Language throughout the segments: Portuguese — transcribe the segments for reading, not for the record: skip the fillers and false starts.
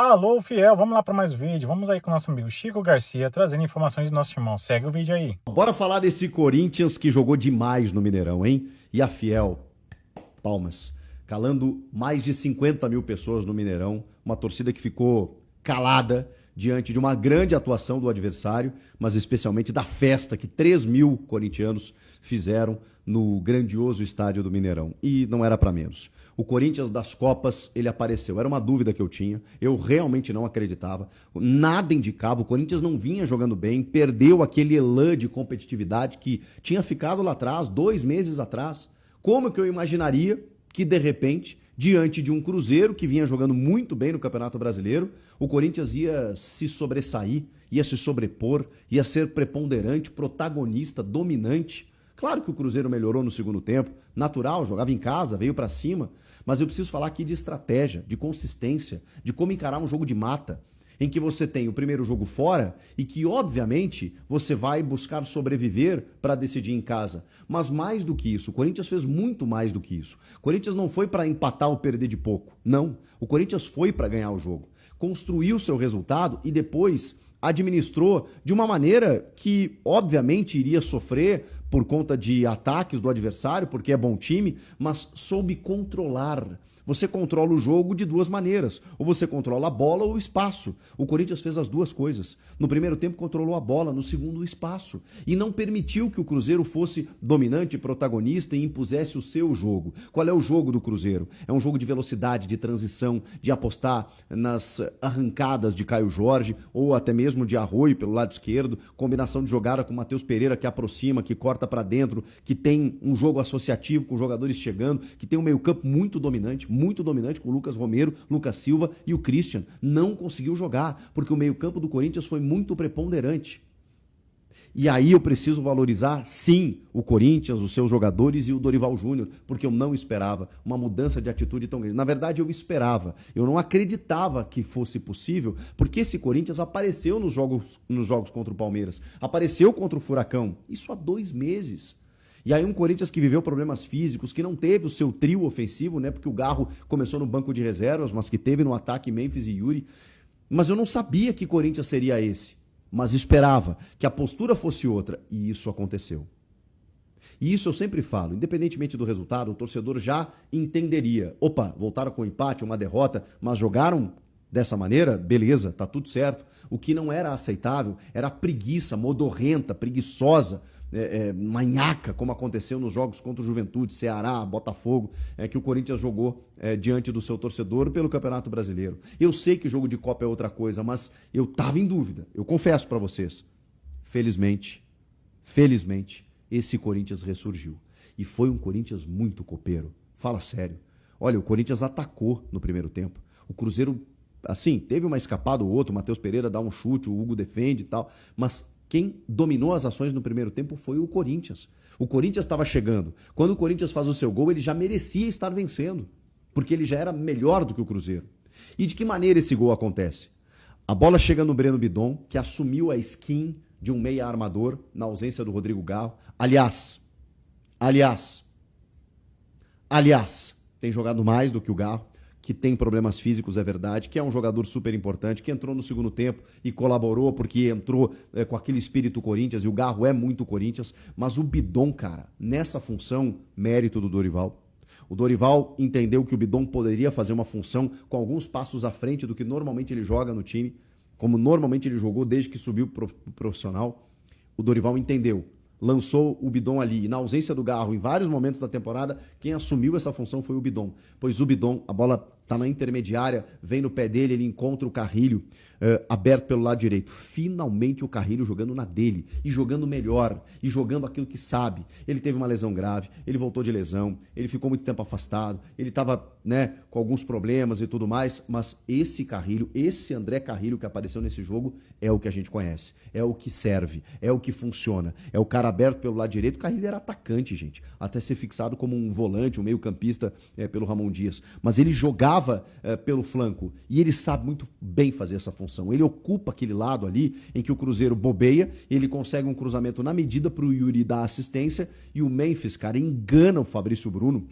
Alô, fiel, vamos lá para mais um vídeo. Vamos aí com o nosso amigo Chico Garcia, trazendo informações do nosso irmão. Segue o vídeo aí. Bora falar desse Corinthians que jogou demais no Mineirão, hein? E a Fiel, palmas, calando mais de 50 mil pessoas no Mineirão, uma torcida que ficou calada diante de uma grande atuação do adversário, mas especialmente da festa que 3 mil corintianos fizeram no grandioso estádio do Mineirão. E não era para menos. O Corinthians das Copas, ele apareceu. Era uma dúvida que eu tinha. Eu realmente não acreditava. Nada indicava. O Corinthians não vinha jogando bem. Perdeu aquele elan de competitividade que tinha ficado lá atrás, 2 meses atrás. Como que eu imaginaria que, de repente, diante de um Cruzeiro que vinha jogando muito bem no Campeonato Brasileiro, o Corinthians ia se sobressair, ia se sobrepor, ia ser preponderante, protagonista, dominante. Claro que o Cruzeiro melhorou no segundo tempo, natural, jogava em casa, veio pra cima, mas eu preciso falar aqui de estratégia, de consistência, de como encarar um jogo de mata, em que você tem o primeiro jogo fora e que, obviamente, você vai buscar sobreviver para decidir em casa. Mas mais do que isso, o Corinthians fez muito mais do que isso. O Corinthians não foi para empatar ou perder de pouco, não. O Corinthians foi para ganhar o jogo, construiu seu resultado e depois administrou de uma maneira que, obviamente, iria sofrer por conta de ataques do adversário, porque é bom time, mas soube controlar. Você controla o jogo de duas maneiras. Ou você controla a bola ou o espaço. O Corinthians fez as duas coisas. No primeiro tempo controlou a bola, no segundo o espaço. E não permitiu que o Cruzeiro fosse dominante, protagonista e impusesse o seu jogo. Qual é o jogo do Cruzeiro? É um jogo de velocidade, de transição, de apostar nas arrancadas de Caio Jorge ou até mesmo de Arroio pelo lado esquerdo. Combinação de jogada com o Matheus Pereira que aproxima, que corta para dentro, que tem um jogo associativo com jogadores chegando, que tem um meio-campo muito dominante com o Lucas Romero, Lucas Silva e o Christian. Não conseguiu jogar, porque o meio-campo do Corinthians foi muito preponderante. E aí eu preciso valorizar, sim, o Corinthians, os seus jogadores e o Dorival Júnior, porque eu não esperava uma mudança de atitude tão grande. Na verdade, eu esperava. Eu não acreditava que fosse possível, porque esse Corinthians apareceu nos jogos contra o Palmeiras, apareceu contra o Furacão. Isso há 2 meses. E aí um Corinthians que viveu problemas físicos, que não teve o seu trio ofensivo, né? Porque o Garro começou no banco de reservas, mas que teve no ataque Memphis e Yuri. Mas eu não sabia que Corinthians seria esse. Mas esperava que a postura fosse outra. E isso aconteceu. E isso eu sempre falo, independentemente do resultado, o torcedor já entenderia. Opa, voltaram com um empate, uma derrota, mas jogaram dessa maneira, beleza, tá tudo certo. O que não era aceitável era a preguiça modorrenta, preguiçosa, manhaca, como aconteceu nos jogos contra o Juventude, Ceará, Botafogo, que o Corinthians jogou diante do seu torcedor pelo Campeonato Brasileiro. Eu sei que jogo de Copa é outra coisa, mas eu tava em dúvida, eu confesso para vocês. Felizmente, esse Corinthians ressurgiu. E foi um Corinthians muito copeiro. Fala sério. Olha, o Corinthians atacou no primeiro tempo. O Cruzeiro, assim, teve uma escapada ou outra, o Matheus Pereira dá um chute, o Hugo defende e tal, mas quem dominou as ações no primeiro tempo foi o Corinthians. O Corinthians estava chegando. Quando o Corinthians faz o seu gol, ele já merecia estar vencendo, porque ele já era melhor do que o Cruzeiro. E de que maneira esse gol acontece? A bola chega no Breno Bidon, que assumiu a skin de um meia armador na ausência do Rodrigo Garro. Aliás, tem jogado mais do que o Garro, que tem problemas físicos, é verdade, que é um jogador super importante, que entrou no segundo tempo e colaborou porque entrou com aquele espírito Corinthians, e o Garro é muito Corinthians, mas o Bidon, cara, nessa função, mérito do Dorival. O Dorival entendeu que o Bidon poderia fazer uma função com alguns passos à frente do que normalmente ele joga no time, como normalmente ele jogou desde que subiu pro profissional. O Dorival entendeu. Lançou o Bidon ali. E na ausência do Garro, em vários momentos da temporada, quem assumiu essa função foi o Bidon. Pois o Bidon, a bola tá na intermediária, vem no pé dele, ele encontra o Carrilho aberto pelo lado direito. Finalmente o Carrilho jogando na dele, e jogando melhor, e jogando aquilo que sabe. Ele teve uma lesão grave, ele voltou de lesão, ele ficou muito tempo afastado, ele estava, né, com alguns problemas e tudo mais, mas esse Carrilho, esse André Carrilho que apareceu nesse jogo, é o que a gente conhece, é o que serve, é o que funciona, é o cara aberto pelo lado direito. O Carrilho era atacante, gente, até ser fixado como um volante, um meio campista pelo Ramon Dias, mas ele jogava pelo flanco, e ele sabe muito bem fazer essa função. Ele ocupa aquele lado ali em que o Cruzeiro bobeia, ele consegue um cruzamento na medida para o Yuri dar assistência, e o Memphis, cara, engana o Fabrício Bruno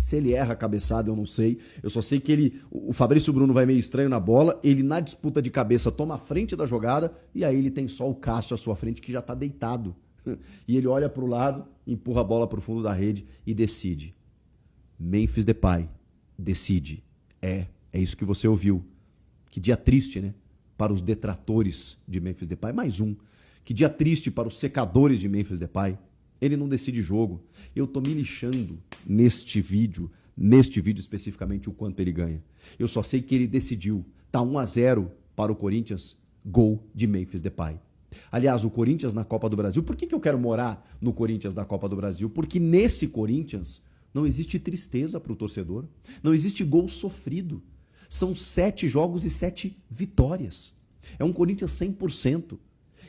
Se ele erra a cabeçada, eu não sei. Eu só sei que o Fabrício Bruno vai meio estranho na bola, ele na disputa de cabeça toma a frente da jogada e aí ele tem só o Cássio à sua frente que já tá deitado. E ele olha pro lado, empurra a bola pro fundo da rede e decide. Memphis Depay decide. É isso que você ouviu. Que dia triste, né? Para os detratores de Memphis Depay. Mais um. Que dia triste para os secadores de Memphis Depay. Ele não decide jogo. Eu tô me lixando neste vídeo especificamente, o quanto ele ganha. Eu só sei que ele decidiu. Tá 1-0 para o Corinthians, gol de Memphis Depay. Aliás, o Corinthians na Copa do Brasil, por que eu quero morar no Corinthians da Copa do Brasil? Porque nesse Corinthians não existe tristeza para o torcedor, não existe gol sofrido. São 7 jogos e 7 vitórias. É um Corinthians 100%.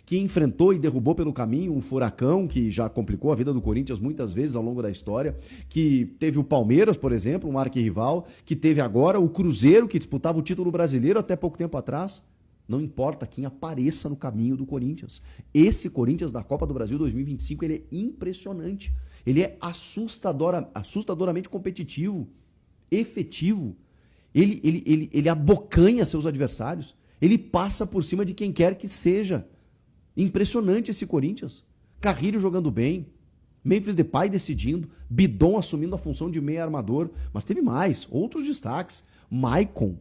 Que enfrentou e derrubou pelo caminho um furacão que já complicou a vida do Corinthians muitas vezes ao longo da história, que teve o Palmeiras, por exemplo, um arquirrival, que teve agora o Cruzeiro, que disputava o título brasileiro até pouco tempo atrás. Não importa quem apareça no caminho do Corinthians. Esse Corinthians da Copa do Brasil 2025, ele é impressionante. Ele é assustadoramente competitivo, efetivo. Ele abocanha seus adversários. Ele passa por cima de quem quer que seja. Impressionante esse Corinthians. Carrilho jogando bem, Memphis Depay decidindo, Bidon assumindo a função de meio armador, mas teve mais, outros destaques. Maicon,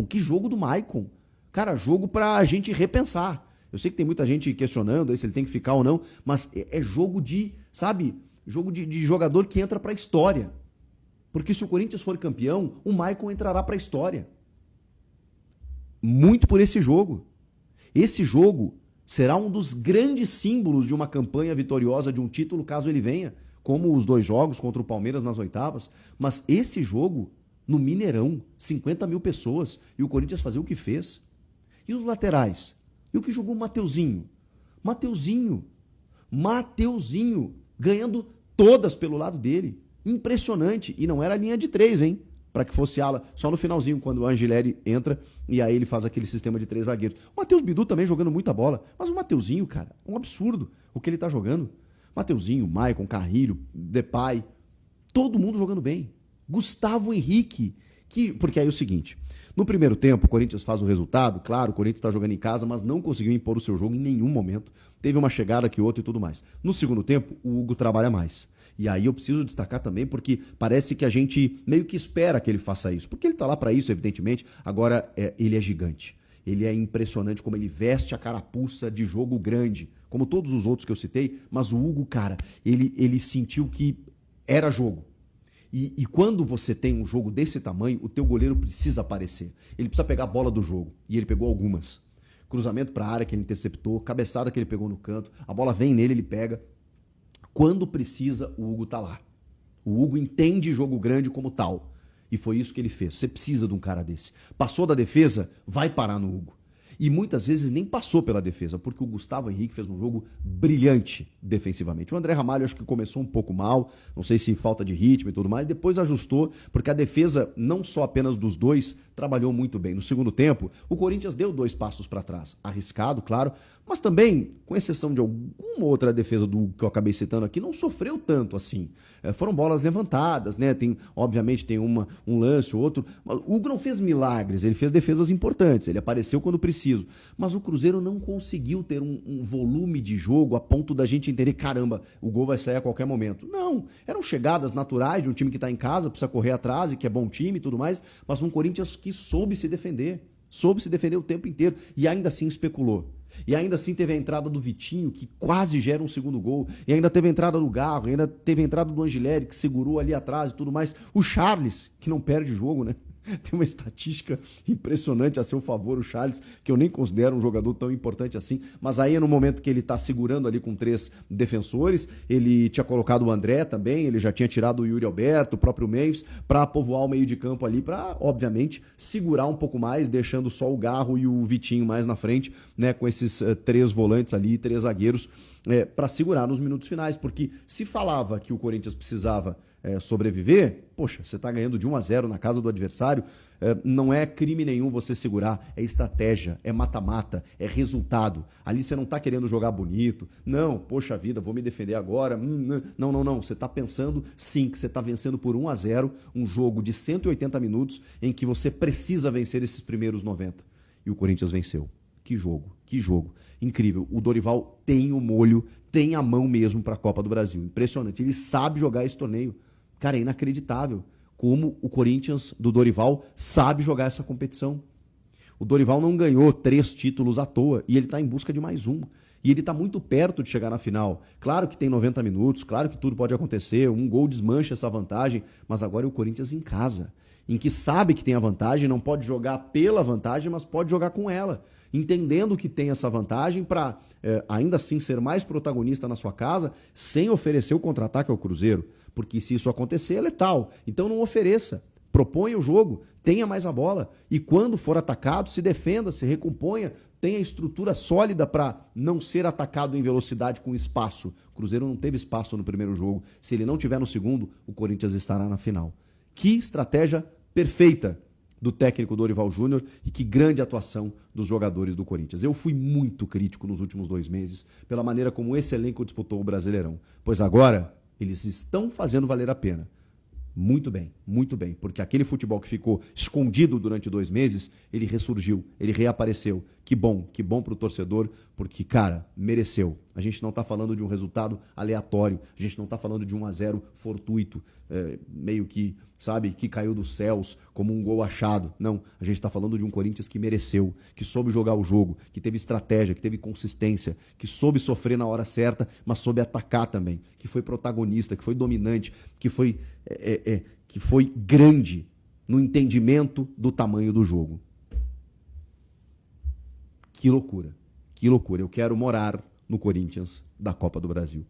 que jogo do Maicon. Cara, jogo pra gente repensar. Eu sei que tem muita gente questionando aí se ele tem que ficar ou não, mas é jogo de, sabe, jogo de jogador que entra pra história. Porque se o Corinthians for campeão, o Maicon entrará pra história. Muito por esse jogo. Esse jogo será um dos grandes símbolos de uma campanha vitoriosa de um título, caso ele venha, como os 2 jogos contra o Palmeiras nas oitavas. Mas esse jogo, no Mineirão, 50 mil pessoas, e o Corinthians fazer o que fez. E os laterais? E o que jogou o Mateuzinho? Mateuzinho, ganhando todas pelo lado dele. Impressionante. E não era a linha de 3, hein? Para que fosse ala, só no finalzinho, quando o Angileri entra e aí ele faz aquele sistema de 3 zagueiros. O Matheus Bidu também jogando muita bola, mas o Mateuzinho, cara, é um absurdo o que ele tá jogando. Mateuzinho, Maicon, Carrilho, Depay, todo mundo jogando bem. Gustavo Henrique, porque aí é o seguinte, no primeiro tempo o Corinthians faz o resultado, claro, o Corinthians tá jogando em casa, mas não conseguiu impor o seu jogo em nenhum momento. Teve uma chegada que outra e tudo mais. No segundo tempo, o Hugo trabalha mais. E aí eu preciso destacar também porque parece que a gente meio que espera que ele faça isso. Porque ele tá lá para isso, evidentemente. Agora, ele é gigante. Ele é impressionante como ele veste a carapuça de jogo grande. Como todos os outros que eu citei. Mas o Hugo, cara, ele sentiu que era jogo. E quando você tem um jogo desse tamanho, o teu goleiro precisa aparecer. Ele precisa pegar a bola do jogo. E ele pegou algumas. Cruzamento para a área que ele interceptou. Cabeçada que ele pegou no canto. A bola vem nele, ele pega. Quando precisa, o Hugo tá lá. O Hugo entende jogo grande como tal. E foi isso que ele fez. Você precisa de um cara desse. Passou da defesa, vai parar no Hugo. E muitas vezes nem passou pela defesa, porque o Gustavo Henrique fez um jogo brilhante defensivamente. O André Ramalho acho que começou um pouco mal, não sei se falta de ritmo e tudo mais, depois ajustou, porque a defesa, não só apenas dos dois, trabalhou muito bem. No segundo tempo, o Corinthians deu 2 passos para trás. Arriscado, claro, mas também, com exceção de alguma outra defesa do que eu acabei citando aqui, não sofreu tanto assim. Foram bolas levantadas, né? Obviamente tem um lance ou outro. Mas o Hugo não fez milagres, ele fez defesas importantes, ele apareceu quando preciso. Mas o Cruzeiro não conseguiu ter um volume de jogo a ponto da gente entender, caramba, o gol vai sair a qualquer momento. Não, eram chegadas naturais de um time que está em casa, precisa correr atrás e que é bom time e tudo mais, mas um Corinthians que soube se defender o tempo inteiro e ainda assim especulou. E ainda assim teve a entrada do Vitinho, que quase gera um segundo gol. E ainda teve a entrada do Garro, ainda teve a entrada do Angileri, que segurou ali atrás e tudo mais. O Charles, que não perde jogo, né? Tem uma estatística impressionante a seu favor, o Charles, que eu nem considero um jogador tão importante assim, mas aí é no momento que ele tá segurando ali com 3 defensores, ele tinha colocado o André também, ele já tinha tirado o Yuri Alberto, o próprio Memphis, para povoar o meio de campo ali, para, obviamente, segurar um pouco mais, deixando só o Garro e o Vitinho mais na frente, né, com esses 3 volantes ali, 3 zagueiros, para segurar nos minutos finais, porque se falava que o Corinthians precisava sobreviver, poxa, você está ganhando de 1-0 na casa do adversário, não é crime nenhum você segurar, é estratégia, é mata-mata, é resultado. Ali você não está querendo jogar bonito, não, poxa vida, vou me defender agora, não, você está pensando sim que você está vencendo por 1-0, um jogo de 180 minutos em que você precisa vencer esses primeiros 90. E o Corinthians venceu. Que jogo, incrível. O Dorival tem o molho, tem a mão mesmo para a Copa do Brasil, impressionante, ele sabe jogar esse torneio. Cara, é inacreditável como o Corinthians do Dorival sabe jogar essa competição. O Dorival não ganhou 3 títulos à toa e ele está em busca de mais um. E ele está muito perto de chegar na final. Claro que tem 90 minutos, claro que tudo pode acontecer, um gol desmancha essa vantagem, mas agora é o Corinthians em casa, em que sabe que tem a vantagem, não pode jogar pela vantagem, mas pode jogar com ela, entendendo que tem essa vantagem para ainda assim ser mais protagonista na sua casa, sem oferecer o contra-ataque ao Cruzeiro. Porque se isso acontecer, é letal. Então não ofereça. Proponha o jogo, tenha mais a bola. E quando for atacado, se defenda, se recomponha, tenha estrutura sólida para não ser atacado em velocidade com espaço. O Cruzeiro não teve espaço no primeiro jogo. Se ele não tiver no segundo, o Corinthians estará na final. Que estratégia perfeita do técnico Dorival Júnior e que grande atuação dos jogadores do Corinthians. Eu fui muito crítico nos últimos 2 meses pela maneira como esse elenco disputou o Brasileirão. Pois agora eles estão fazendo valer a pena. Muito bem, porque aquele futebol que ficou escondido durante 2 meses, ele ressurgiu, ele reapareceu. Que bom pro torcedor, porque, cara, mereceu. A gente não tá falando de um resultado aleatório, a gente não tá falando de 1-0 fortuito, meio que, sabe, que caiu dos céus como um gol achado. Não, a gente tá falando de um Corinthians que mereceu, que soube jogar o jogo, que teve estratégia, que teve consistência, que soube sofrer na hora certa, mas soube atacar também, que foi protagonista, que foi dominante, que foi grande no entendimento do tamanho do jogo. Que loucura. Eu quero morar no Corinthians da Copa do Brasil.